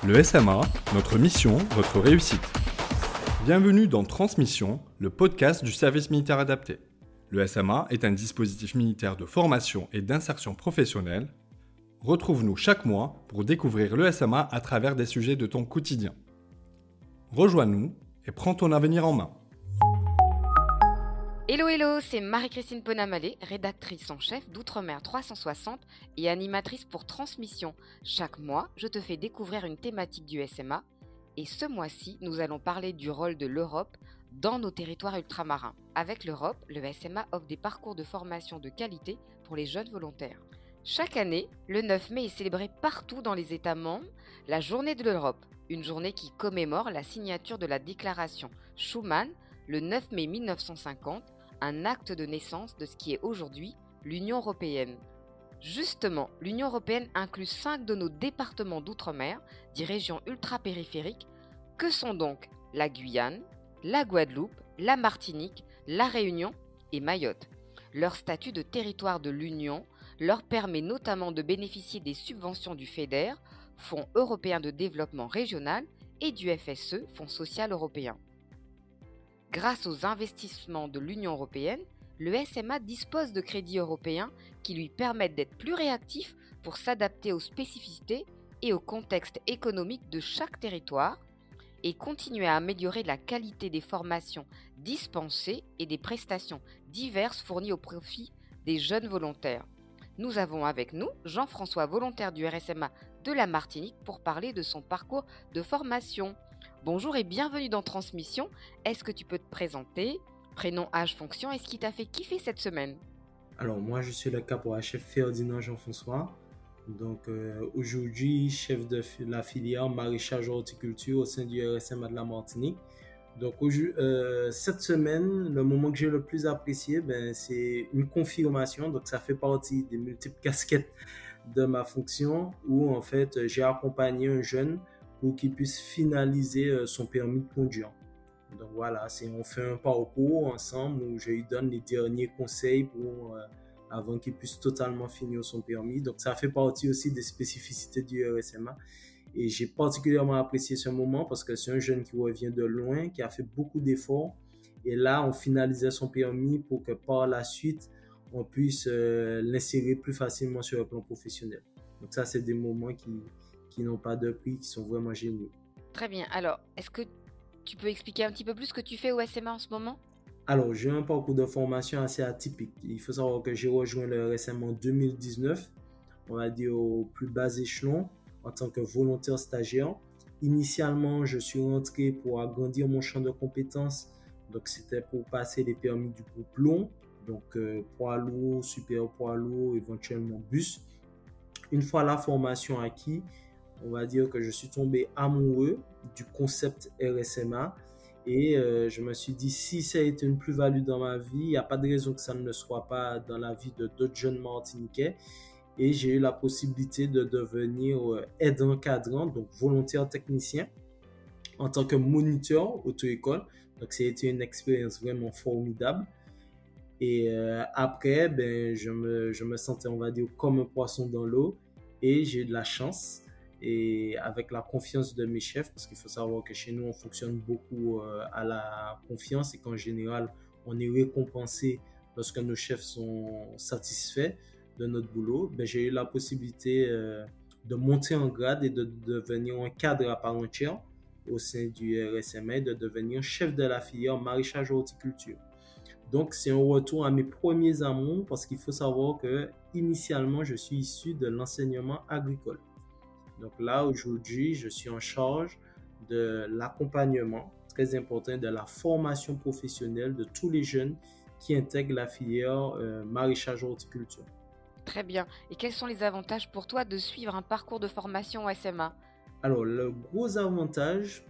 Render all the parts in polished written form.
Le SMA, notre mission, votre réussite. Bienvenue dans Transmission, le podcast du service militaire adapté. Le SMA est un dispositif militaire de formation et d'insertion professionnelle. Retrouve-nous chaque mois pour découvrir le SMA à travers des sujets de ton quotidien. Rejoins-nous et prends ton avenir en main. Hello, c'est Marie-Christine Ponamalé, rédactrice en chef d'Outre-mer 360 et animatrice pour Transmission. Chaque mois, je te fais découvrir une thématique du SMA et ce mois-ci, nous allons parler du rôle de l'Europe dans nos territoires ultramarins. Avec l'Europe, le SMA offre des parcours de formation de qualité pour les jeunes volontaires. Chaque année, le 9 mai est célébré partout dans les États membres la Journée de l'Europe, une journée qui commémore la signature de la déclaration Schuman le 9 mai 1950, un acte de naissance de ce qui est aujourd'hui l'Union européenne. Justement, l'Union européenne inclut 5 de nos départements d'outre-mer, dit régions ultra-périphériques, que sont donc la Guyane, la Guadeloupe, la Martinique, la Réunion et Mayotte. Leur statut de territoire de l'Union leur permet notamment de bénéficier des subventions du FEDER, Fonds européen de développement régional, et du FSE, Fonds social européen. Grâce aux investissements de l'Union européenne, le SMA dispose de crédits européens qui lui permettent d'être plus réactif pour s'adapter aux spécificités et au contexte économique de chaque territoire et continuer à améliorer la qualité des formations dispensées et des prestations diverses fournies au profit des jeunes volontaires. Nous avons avec nous Jean-François, volontaire du RSMA de la Martinique, pour parler de son parcours de formation. Bonjour et bienvenue dans Transmission. Est-ce que tu peux te présenter? Prénom, âge, fonction, et ce qui t'a fait kiffer cette semaine? Alors, moi, je suis le caporal-chef Ferdinand Jean-François. Donc, aujourd'hui, chef de la filière maraîchage horticulture au sein du RSMA de la Martinique. Donc, cette semaine, le moment que j'ai le plus apprécié, c'est une confirmation. Donc, ça fait partie des multiples casquettes de ma fonction où, en fait, j'ai accompagné un jeune pour qu'il puisse finaliser son permis de conduire. Donc voilà, on fait un parcours ensemble où je lui donne les derniers conseils avant qu'il puisse totalement finir son permis. Donc ça fait partie aussi des spécificités du RSMA. Et j'ai particulièrement apprécié ce moment parce que c'est un jeune qui revient de loin, qui a fait beaucoup d'efforts. Et là, on finalisait son permis pour que par la suite, on puisse l'insérer plus facilement sur le plan professionnel. Donc ça, c'est des moments qui n'ont pas de prix, qui sont vraiment géniaux. Très bien. Alors, est-ce que tu peux expliquer un petit peu plus ce que tu fais au SMA en ce moment? Alors, j'ai un parcours de formation assez atypique. Il faut savoir que j'ai rejoint le RSMA en 2019, on va dire au plus bas échelon, en tant que volontaire stagiaire. Initialement, je suis rentré pour agrandir mon champ de compétences. Donc, c'était pour passer les permis du groupe long, donc poids lourd, super poids lourd, éventuellement bus. Une fois la formation acquise, on va dire que je suis tombé amoureux du concept RSMA et je me suis dit si ça a été une plus-value dans ma vie, il n'y a pas de raison que ça ne le soit pas dans la vie de d'autres jeunes Martiniquais. Et j'ai eu la possibilité de devenir aide-encadrant, donc volontaire technicien, en tant que moniteur auto-école. Donc ça a été une expérience vraiment formidable. Et après, je me sentais, on va dire, comme un poisson dans l'eau et j'ai eu de la chance. Et avec la confiance de mes chefs, parce qu'il faut savoir que chez nous, on fonctionne beaucoup à la confiance et qu'en général, on est récompensé lorsque nos chefs sont satisfaits de notre boulot. J'ai eu la possibilité de monter en grade et de devenir un cadre à part entière au sein du RSMA, de devenir chef de la filière maraîchage horticulture. Donc, c'est un retour à mes premiers amours parce qu'il faut savoir que initialement, je suis issu de l'enseignement agricole. Donc là, aujourd'hui, je suis en charge de l'accompagnement, très important, de la formation professionnelle de tous les jeunes qui intègrent la filière maraîchage horticulture. Très bien. Et quels sont les avantages pour toi de suivre un parcours de formation au SMA? Alors, le gros avantage,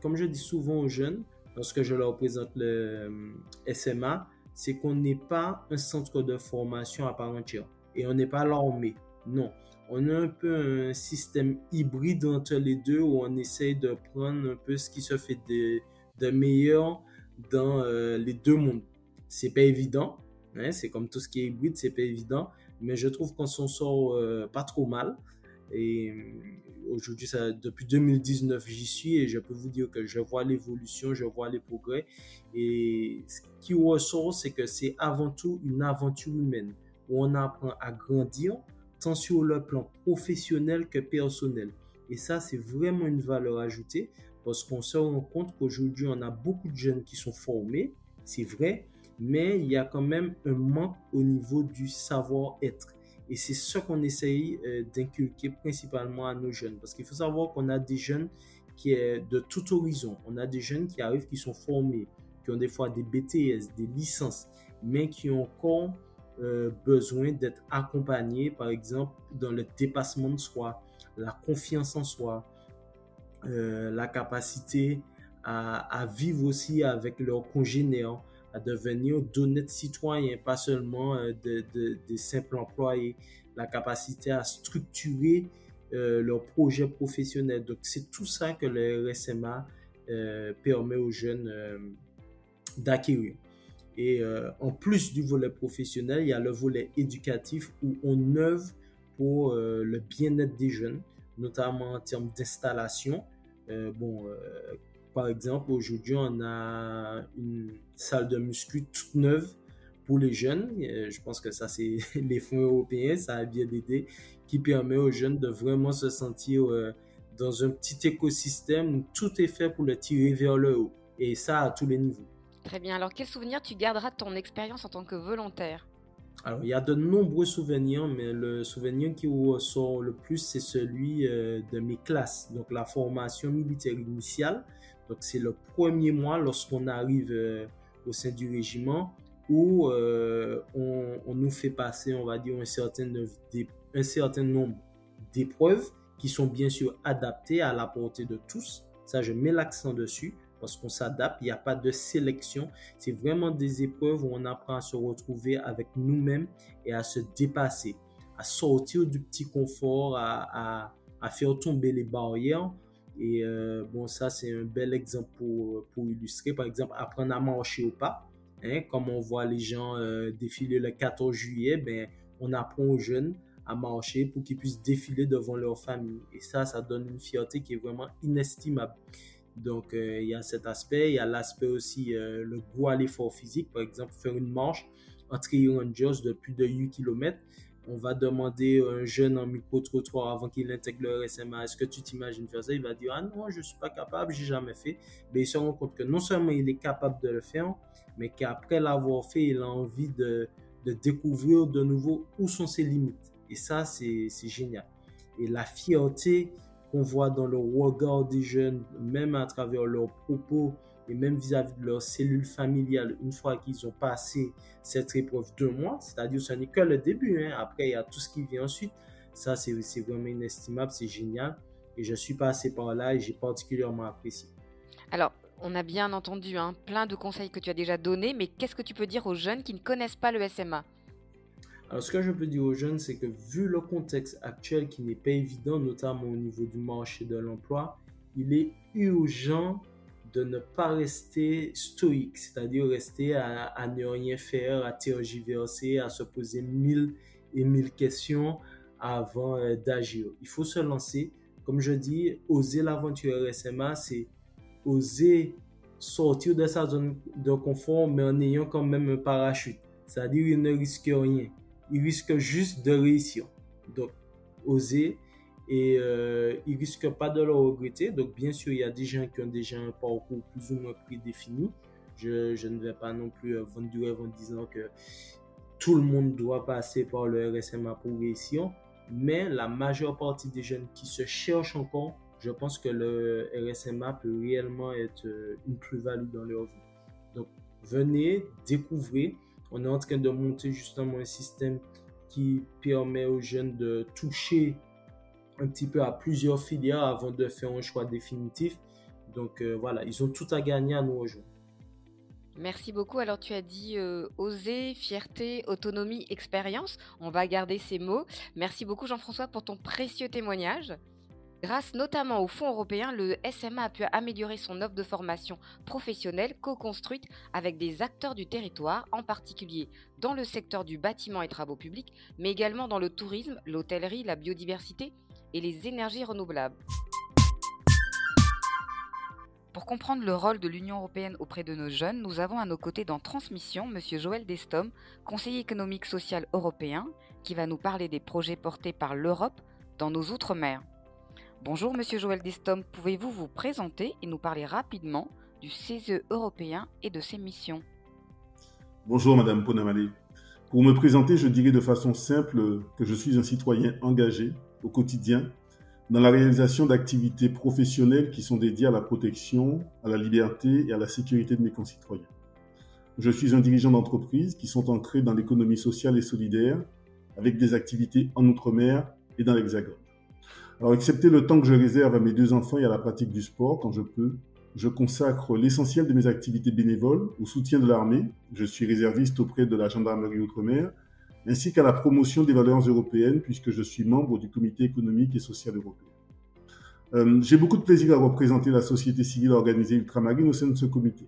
comme je dis souvent aux jeunes, lorsque je leur présente le SMA, c'est qu'on n'est pas un centre de formation à part entière et on n'est pas l'armée. Non. On a un peu un système hybride entre les deux où on essaye de prendre un peu ce qui se fait de meilleur dans les deux mondes. C'est pas évident, hein, c'est comme tout ce qui est hybride, c'est pas évident, mais je trouve qu'on s'en sort pas trop mal Et aujourd'hui, depuis 2019, j'y suis et je peux vous dire que je vois l'évolution, je vois les progrès. Et ce qui ressort, c'est que c'est avant tout une aventure humaine où on apprend à grandir, tant sur le plan professionnel que personnel. Et ça, c'est vraiment une valeur ajoutée parce qu'on se rend compte qu'aujourd'hui, on a beaucoup de jeunes qui sont formés, c'est vrai, mais il y a quand même un manque au niveau du savoir-être. Et c'est ce qu'on essaye d'inculquer principalement à nos jeunes. Parce qu'il faut savoir qu'on a des jeunes qui est de tout horizon. On a des jeunes qui arrivent, qui sont formés, qui ont des fois des BTS, des licences, mais qui ont encore besoin d'être accompagnés, par exemple, dans le dépassement de soi, la confiance en soi, la capacité à vivre aussi avec leurs congénères, à devenir d'honnêtes citoyens, pas seulement de simples employés, la capacité à structurer leur projet professionnel. Donc, c'est tout ça que le RSMA permet aux jeunes d'acquérir. Et en plus du volet professionnel, il y a le volet éducatif où on œuvre pour le bien-être des jeunes, notamment en termes d'installation. Par exemple, aujourd'hui, on a une salle de muscu toute neuve pour les jeunes. Je pense que ça, c'est les fonds européens, ça a bien aidé, qui permet aux jeunes de vraiment se sentir dans un petit écosystème où tout est fait pour le tirer vers le haut. Et ça, à tous les niveaux. Très bien. Alors, quel souvenir tu garderas de ton expérience en tant que volontaire? Alors, il y a de nombreux souvenirs, mais le souvenir qui ressort le plus, c'est celui de mes classes. Donc, la formation militaire initiale. Donc, c'est le premier mois lorsqu'on arrive au sein du régiment où on nous fait passer, on va dire, un certain nombre d'épreuves qui sont bien sûr adaptées à la portée de tous. Ça, je mets l'accent dessus parce qu'on s'adapte, il n'y a pas de sélection. C'est vraiment des épreuves où on apprend à se retrouver avec nous-mêmes et à se dépasser, à sortir du petit confort, à faire tomber les barrières. Et ça, c'est un bel exemple pour illustrer. Par exemple, apprendre à marcher au pas. Comme on voit les gens défiler le 14 juillet, on apprend aux jeunes à marcher pour qu'ils puissent défiler devant leur famille. Et ça donne une fierté qui est vraiment inestimable. Donc, il y a cet aspect. Il y a l'aspect aussi, le goût à l'effort physique. Par exemple, faire une marche en trail rangers de plus de 8 km. On va demander à un jeune en micro-trottoir avant qu'il intègre le RSMA, est-ce que tu t'imagines faire ça? Il va dire, ah non, je ne suis pas capable, je n'ai jamais fait. Mais il se rend compte que non seulement il est capable de le faire, mais qu'après l'avoir fait, il a envie de découvrir de nouveau où sont ses limites. Et ça, c'est génial. Et la fierté qu'on voit dans le regard des jeunes, même à travers leurs propos et même vis-à-vis de leur cellule familiale, une fois qu'ils ont passé cette épreuve de mois, c'est-à-dire ce n'est que le début, après il y a tout ce qui vient ensuite. Ça, c'est vraiment inestimable, c'est génial. Et je suis passé par là et j'ai particulièrement apprécié. Alors, on a bien entendu plein de conseils que tu as déjà donnés, mais qu'est-ce que tu peux dire aux jeunes qui ne connaissent pas le SMA? Alors, ce que je peux dire aux jeunes, c'est que vu le contexte actuel qui n'est pas évident, notamment au niveau du marché de l'emploi, il est urgent de ne pas rester stoïque, c'est-à-dire rester à ne rien faire, à tergiverser, à se poser 1000 et 1000 questions avant d'agir. Il faut se lancer. Comme je dis, oser l'aventure RSMA, c'est oser sortir de sa zone de confort, mais en ayant quand même un parachute. C'est-à-dire, il ne risque rien. Il risque juste de réussir. Donc, oser. Et ils ne risquent pas de le regretter. Donc, bien sûr, il y a des gens qui ont déjà un parcours plus ou moins prédéfini. Je ne vais pas non plus vendre du rêve en disant que tout le monde doit passer par le RSMA pour réussir. Mais la majeure partie des jeunes qui se cherchent encore, je pense que le RSMA peut réellement être une plus-value dans leur vie. Donc, venez, découvrez. On est en train de monter justement un système qui permet aux jeunes de toucher un petit peu à plusieurs filières avant de faire un choix définitif. Donc voilà, ils ont tout à gagner à nous rejoindre. Merci beaucoup. Alors tu as dit oser, fierté, autonomie, expérience. On va garder ces mots. Merci beaucoup Jean-François pour ton précieux témoignage. Grâce notamment aux fonds européens, le SMA a pu améliorer son offre de formation professionnelle co-construite avec des acteurs du territoire, en particulier dans le secteur du bâtiment et travaux publics, mais également dans le tourisme, l'hôtellerie, la biodiversité et les énergies renouvelables. Pour comprendre le rôle de l'Union européenne auprès de nos jeunes, nous avons à nos côtés dans Transmission M. Joël Destom, conseiller économique social européen, qui va nous parler des projets portés par l'Europe dans nos outre-mer. Bonjour M. Joël Destom, pouvez-vous vous présenter et nous parler rapidement du CESE européen et de ses missions? Bonjour Madame Ponamale. Pour me présenter, je dirais de façon simple que je suis un citoyen engagé au quotidien dans la réalisation d'activités professionnelles qui sont dédiées à la protection, à la liberté et à la sécurité de mes concitoyens. Je suis un dirigeant d'entreprise qui sont ancrés dans l'économie sociale et solidaire, avec des activités en Outre-mer et dans l'Hexagone. Alors, excepté le temps que je réserve à mes 2 enfants et à la pratique du sport, quand je peux, je consacre l'essentiel de mes activités bénévoles au soutien de l'armée. Je suis réserviste auprès de la gendarmerie Outre-mer, ainsi qu'à la promotion des valeurs européennes, puisque je suis membre du Comité économique et social européen. J'ai beaucoup de plaisir à représenter la société civile organisée ultramarine au sein de ce comité.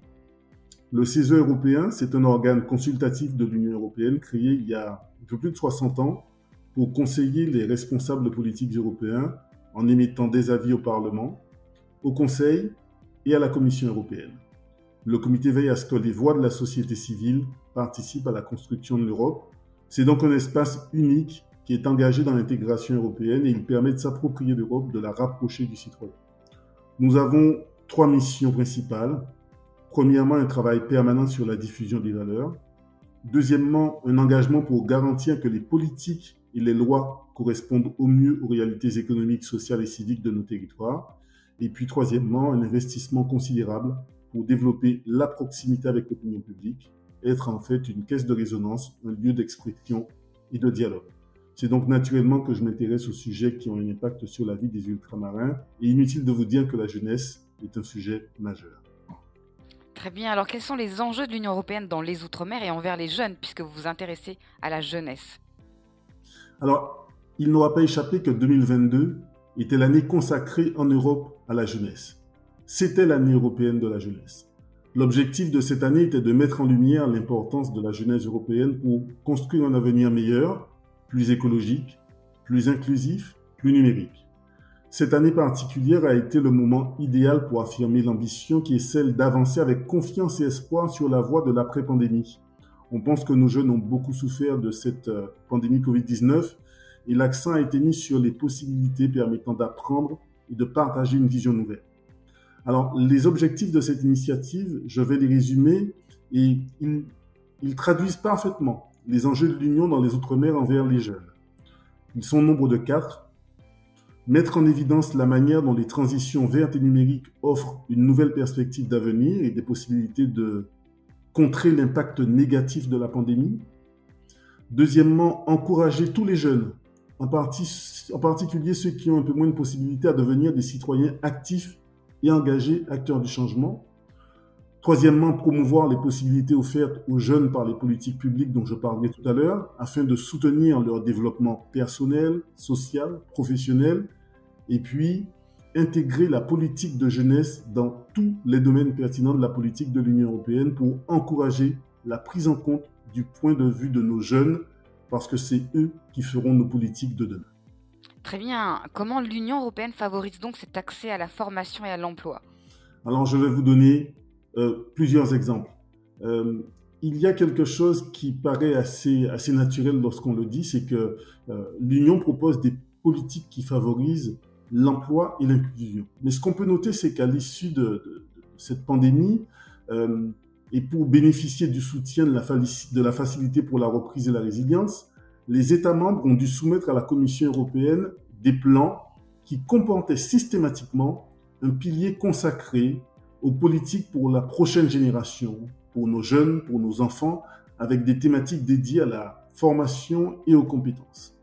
Le CESE européen, c'est un organe consultatif de l'Union européenne créé il y a un peu plus de 60 ans pour conseiller les responsables politiques européens en émettant des avis au Parlement, au Conseil et à la Commission européenne. Le comité veille à ce que les voix de la société civile participent à la construction de l'Europe. C'est donc un espace unique qui est engagé dans l'intégration européenne et il permet de s'approprier l'Europe, de la rapprocher du citoyen. Nous avons 3 missions principales. Premièrement, un travail permanent sur la diffusion des valeurs. Deuxièmement, un engagement pour garantir que les politiques et les lois correspondent au mieux aux réalités économiques, sociales et civiques de nos territoires. Et puis troisièmement, un investissement considérable pour développer la proximité avec l'opinion publique, être en fait une caisse de résonance, un lieu d'expression et de dialogue. C'est donc naturellement que je m'intéresse aux sujets qui ont un impact sur la vie des ultramarins et inutile de vous dire que la jeunesse est un sujet majeur. Très bien, alors quels sont les enjeux de l'Union européenne dans les Outre-mer et envers les jeunes, puisque vous vous intéressez à la jeunesse? Alors, il n'aura pas échappé que 2022 était l'année consacrée en Europe à la jeunesse. C'était l'année européenne de la jeunesse. L'objectif de cette année était de mettre en lumière l'importance de la jeunesse européenne pour construire un avenir meilleur, plus écologique, plus inclusif, plus numérique. Cette année particulière a été le moment idéal pour affirmer l'ambition qui est celle d'avancer avec confiance et espoir sur la voie de l'après-pandémie. On pense que nos jeunes ont beaucoup souffert de cette pandémie Covid-19 et l'accent a été mis sur les possibilités permettant d'apprendre et de partager une vision nouvelle. Alors, les objectifs de cette initiative, je vais les résumer et ils traduisent parfaitement les enjeux de l'Union dans les Outre-mer envers les jeunes. Ils sont au nombre de 4. Mettre en évidence la manière dont les transitions vertes et numériques offrent une nouvelle perspective d'avenir et des possibilités de contrer l'impact négatif de la pandémie. Deuxièmement, encourager tous les jeunes, en particulier ceux qui ont un peu moins de possibilités à devenir des citoyens actifs et engagés, acteurs du changement. Troisièmement, promouvoir les possibilités offertes aux jeunes par les politiques publiques dont je parlais tout à l'heure, afin de soutenir leur développement personnel, social, professionnel, et puis intégrer la politique de jeunesse dans tous les domaines pertinents de la politique de l'Union européenne pour encourager la prise en compte du point de vue de nos jeunes, parce que c'est eux qui feront nos politiques de demain. Très bien. Comment l'Union européenne favorise donc cet accès à la formation et à l'emploi? Alors, je vais vous donner plusieurs exemples. Il y a quelque chose qui paraît assez naturel lorsqu'on le dit, c'est que l'Union propose des politiques qui favorisent l'emploi et l'inclusion. Mais ce qu'on peut noter, c'est qu'à l'issue de cette pandémie, et pour bénéficier du soutien de la facilité pour la reprise et la résilience, les États membres ont dû soumettre à la Commission européenne des plans qui comportaient systématiquement un pilier consacré aux politiques pour la prochaine génération, pour nos jeunes, pour nos enfants, avec des thématiques dédiées à la formation et aux compétences.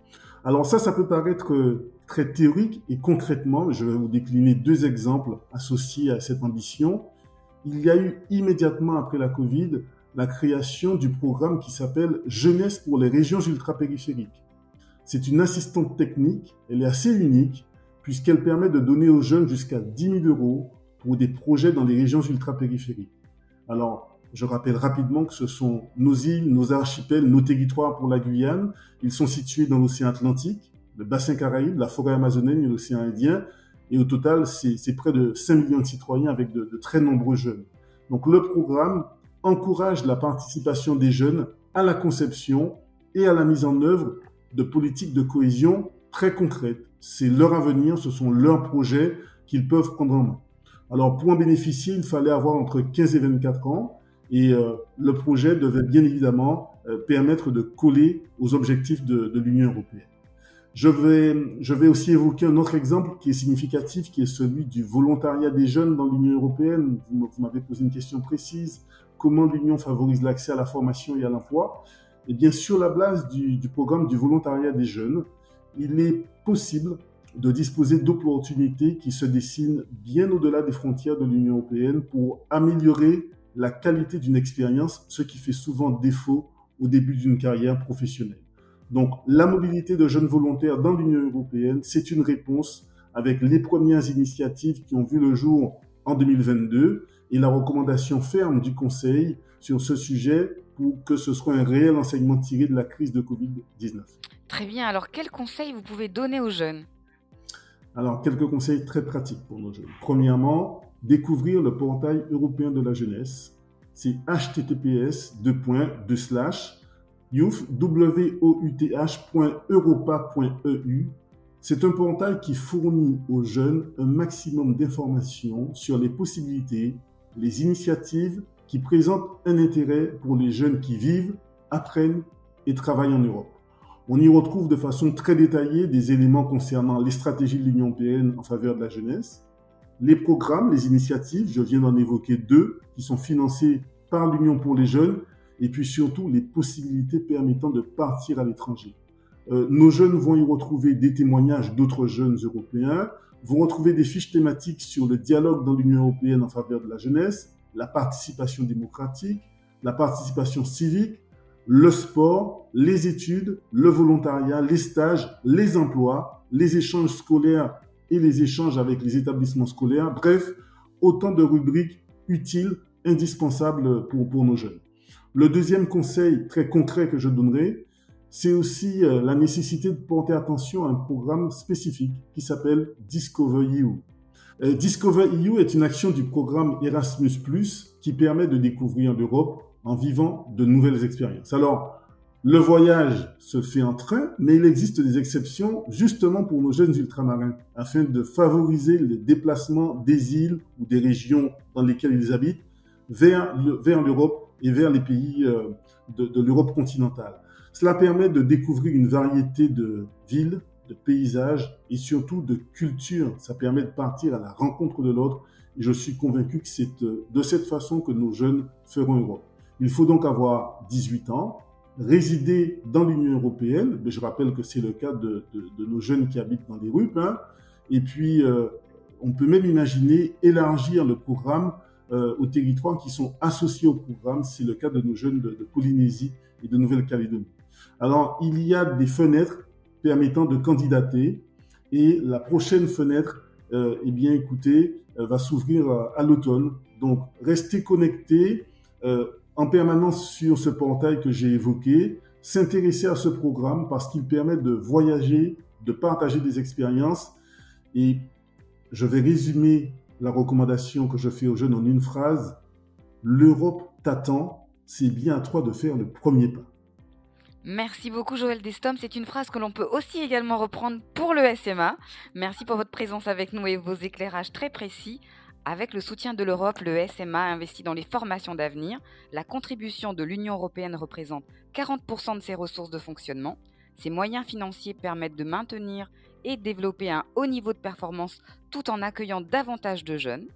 Alors ça peut paraître très théorique et concrètement, je vais vous décliner 2 exemples associés à cette ambition. Il y a eu immédiatement après la Covid la création du programme qui s'appelle Jeunesse pour les régions ultrapériphériques. C'est une assistante technique, elle est assez unique puisqu'elle permet de donner aux jeunes jusqu'à 10 000 € pour des projets dans les régions ultrapériphériques. Alors, je rappelle rapidement que ce sont nos îles, nos archipels, nos territoires pour la Guyane. Ils sont situés dans l'océan Atlantique. le bassin Caraïbe, la forêt amazonienne et l'océan Indien. Et au total, c'est près de 5 millions de citoyens avec de très nombreux jeunes. Donc le programme encourage la participation des jeunes à la conception et à la mise en œuvre de politiques de cohésion très concrètes. C'est leur avenir, ce sont leurs projets qu'ils peuvent prendre en main. Alors pour en bénéficier, il fallait avoir entre 15 et 24 ans et le projet devait bien évidemment permettre de coller aux objectifs de l'Union européenne. Je vais aussi évoquer un autre exemple qui est significatif, qui est celui du volontariat des jeunes dans l'Union européenne. Vous m'avez posé une question précise. Comment l'Union favorise l'accès à la formation et à l'emploi? Eh bien, sur la base du programme du volontariat des jeunes, il est possible de disposer d'opportunités qui se dessinent bien au-delà des frontières de l'Union européenne pour améliorer la qualité d'une expérience, ce qui fait souvent défaut au début d'une carrière professionnelle. Donc, la mobilité de jeunes volontaires dans l'Union européenne, c'est une réponse avec les premières initiatives qui ont vu le jour en 2022 et la recommandation ferme du Conseil sur ce sujet pour que ce soit un réel enseignement tiré de la crise de Covid-19. Très bien. Alors, quels conseils vous pouvez donner aux jeunes? Alors, quelques conseils très pratiques pour nos jeunes. Premièrement, découvrir le portail européen de la jeunesse. C'est https://youth.europa.eu. C'est un portail qui fournit aux jeunes un maximum d'informations sur les possibilités, les initiatives qui présentent un intérêt pour les jeunes qui vivent, apprennent et travaillent en Europe. On y retrouve de façon très détaillée des éléments concernant les stratégies de l'Union européenne en faveur de la jeunesse, les programmes, les initiatives, je viens d'en évoquer 2, qui sont financés par l'Union pour les jeunes, et puis surtout les possibilités permettant de partir à l'étranger. Nos jeunes vont y retrouver des témoignages d'autres jeunes européens, vont retrouver des fiches thématiques sur le dialogue dans l'Union européenne en faveur de la jeunesse, la participation démocratique, la participation civique, le sport, les études, le volontariat, les stages, les emplois, les échanges scolaires et les échanges avec les établissements scolaires. Bref, autant de rubriques utiles, indispensables pour nos jeunes. Le deuxième conseil très concret que je donnerai, c'est aussi la nécessité de porter attention à un programme spécifique qui s'appelle DiscoverEU. DiscoverEU est une action du programme Erasmus+, qui permet de découvrir l'Europe en vivant de nouvelles expériences. Alors, le voyage se fait en train, mais il existe des exceptions justement pour nos jeunes ultramarins, afin de favoriser les déplacements des îles ou des régions dans lesquelles ils habitent vers l'Europe et vers les pays de l'Europe continentale. Cela permet de découvrir une variété de villes, de paysages et surtout de cultures. Ça permet de partir à la rencontre de l'autre et je suis convaincu que c'est de cette façon que nos jeunes feront Europe. Il faut donc avoir 18 ans, résider dans l'Union européenne, mais je rappelle que c'est le cas de nos jeunes qui habitent dans les RUP, et puis on peut même imaginer élargir le programme aux territoires qui sont associés au programme. C'est le cas de nos jeunes de Polynésie et de Nouvelle-Calédonie. Alors, il y a des fenêtres permettant de candidater et la prochaine fenêtre, va s'ouvrir à l'automne. Donc, restez connectés en permanence sur ce portail que j'ai évoqué, s'intéresser à ce programme parce qu'il permet de voyager, de partager des expériences. Et je vais résumer la recommandation que je fais aux jeunes en une phrase. L'Europe t'attend, c'est bien à toi de faire le premier pas. Merci beaucoup Joël Destom, c'est une phrase que l'on peut aussi également reprendre pour le SMA. Merci pour votre présence avec nous et vos éclairages très précis. Avec le soutien de l'Europe, le SMA investit dans les formations d'avenir. La contribution de l'Union européenne représente 40% de ses ressources de fonctionnement. Ces moyens financiers permettent de maintenir et développer un haut niveau de performance tout en accueillement davantage de jeunes.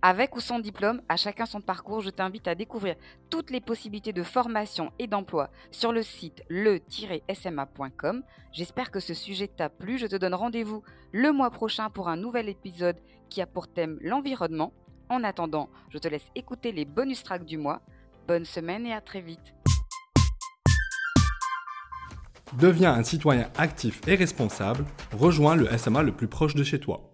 Avec ou sans diplôme, à chacun son parcours, je t'invite à découvrir toutes les possibilités de formation et d'emploi sur le site le-sma.com. J'espère que ce sujet t'a plu. Je te donne rendez-vous le mois prochain pour un nouvel épisode qui a pour thème l'environnement. En attendant, je te laisse écouter les bonus tracks du mois. Bonne semaine et à très vite. Deviens un citoyen actif et responsable. Rejoins le SMA le plus proche de chez toi.